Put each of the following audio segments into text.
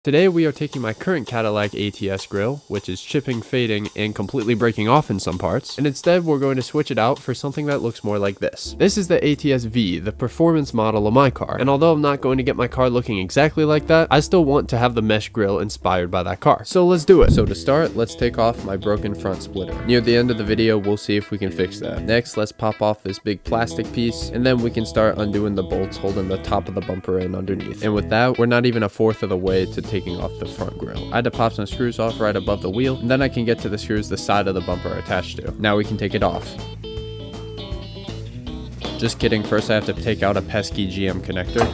Today we are taking my current Cadillac ATS grille, which is chipping, fading, and completely breaking off in some parts, and instead we're going to switch it out for something that looks more like this. This is the ATS V, the performance model of my car, and although I'm not going to get my car looking exactly like that, I still want to have the mesh grille inspired by that car. So let's do it. So to start, let's take off my broken front splitter. Near the end of the video, we'll see if we can fix that. Next, let's pop off this big plastic piece, and then we can start undoing the bolts holding the top of the bumper in underneath. And with that, we're not even a fourth of the way to taking off the front grille. I had to pop some screws off right above the wheel, and then I can get to the screws the side of the bumper are attached to. Now we can take it off. Just kidding, first I have to take out a pesky GM connector.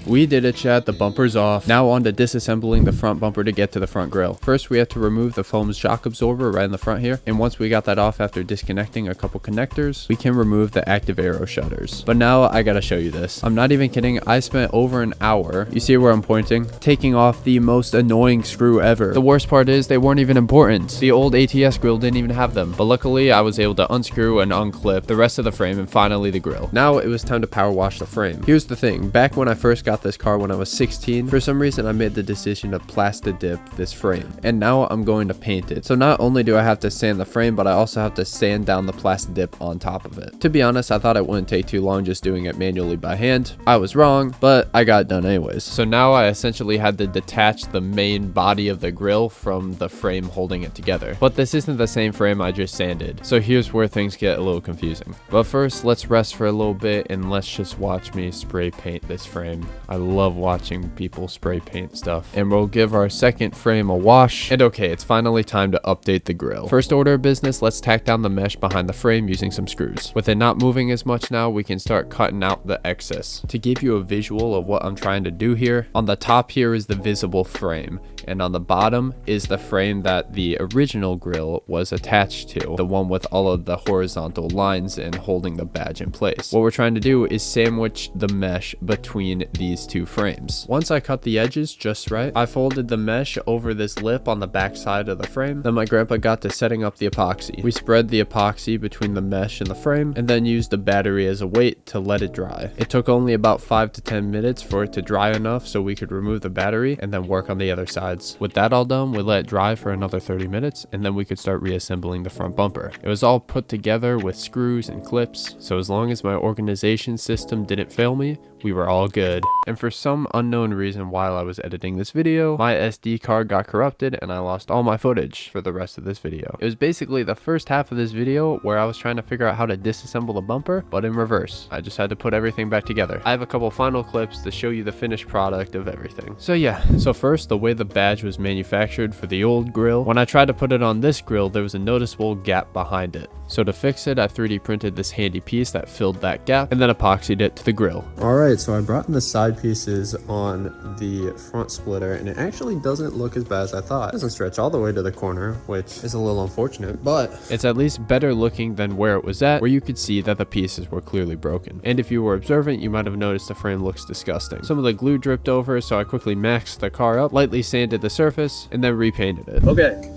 We did it, chat. The bumper's off. Now on to disassembling the front bumper to get to the front grille. First, we have to remove the foam shock absorber right in the front here. And once we got that off after disconnecting a couple connectors, we can remove the active arrow shutters. But now I gotta show you this. I'm not even kidding. I spent over an hour, you see where I'm pointing, taking off the most annoying screw ever. The worst part is they weren't even important. The old ATS grille didn't even have them. But luckily, I was able to unscrew and unclip the rest of the frame and finally the grille. Now it was time to power wash the frame. Here's the thing. Back when I first got this car when I was 16, for some reason I made the decision to plastic dip this frame, and now I'm going to paint it. So not only do I have to sand the frame, but I also have to sand down the plastic dip on top of it. To be honest, I thought it wouldn't take too long just doing it manually by hand. I was wrong, but I got it done anyways. So now I essentially had to detach the main body of the grille from the frame holding it together. But this isn't the same frame I just sanded, so here's where things get a little confusing. But first, let's rest for a little bit and let's just watch me spray paint this frame. I love watching people spray paint stuff. And we'll give our second frame a wash. And okay, it's finally time to update the grille. First order of business, let's tack down the mesh behind the frame using some screws. With it not moving as much now, we can start cutting out the excess. To give you a visual of what I'm trying to do here, on the top here is the visible frame, and on the bottom is the frame that the original grille was attached to, the one with all of the horizontal lines and holding the badge in place. What we're trying to do is sandwich the mesh between these two frames. Once I cut the edges just right, I folded the mesh over this lip on the back side of the frame. Then my grandpa got to setting up the epoxy. We spread the epoxy between the mesh and the frame, and then used the battery as a weight to let it dry. It took only about 5 to 10 minutes for it to dry enough so we could remove the battery and then work on the other sides. With that all done, we let it dry for another 30 minutes, and then we could start reassembling the front bumper. It was all put together with screws and clips, so as long as my organization system didn't fail me, we were all good. And for some unknown reason while I was editing this video, my SD card got corrupted and I lost all my footage for the rest of this video. It was basically the first half of this video where I was trying to figure out how to disassemble the bumper, but in reverse. I just had to put everything back together. I have a couple final clips to show you the finished product of everything. So yeah, so first, the way the badge was manufactured for the old grille. When I tried to put it on this grille, there was a noticeable gap behind it. So to fix it, I 3D printed this handy piece that filled that gap and then epoxied it to the grille. Alright, so I brought in the side pieces on the front splitter, and it actually doesn't look as bad as I thought. It doesn't stretch all the way to the corner, which is a little unfortunate, but it's at least better looking than where it was at, where you could see that the pieces were clearly broken. And if you were observant, you might have noticed the frame looks disgusting. Some of the glue dripped over, so I quickly maxed the car up, lightly sanded the surface, and then repainted it. Okay,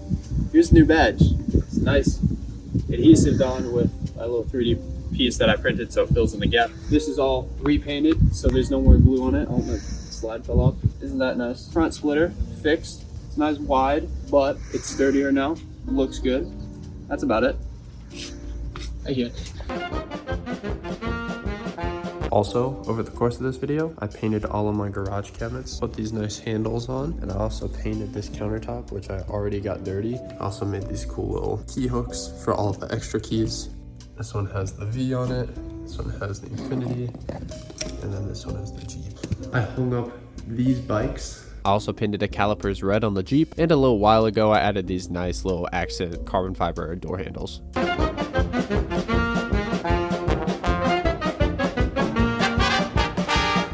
here's the new badge. It's nice adhesive on with a little 3D piece that I printed so it fills in the gap. This is all repainted, so there's no more glue on it. Oh, my slide fell off. Isn't that nice? Front splitter fixed. It's not as wide, but it's sturdier now. It looks good. That's about it. Thank you. Also, over the course of this video, I painted all of my garage cabinets, put these nice handles on, and I also painted this countertop, which I already got dirty. I also made these cool little key hooks for all of the extra keys. This one has the V on it, this one has the Infinity, and then this one has the Jeep. I hung up these bikes. I also painted the calipers red on the Jeep, and a little while ago I added these nice little accent carbon fiber door handles.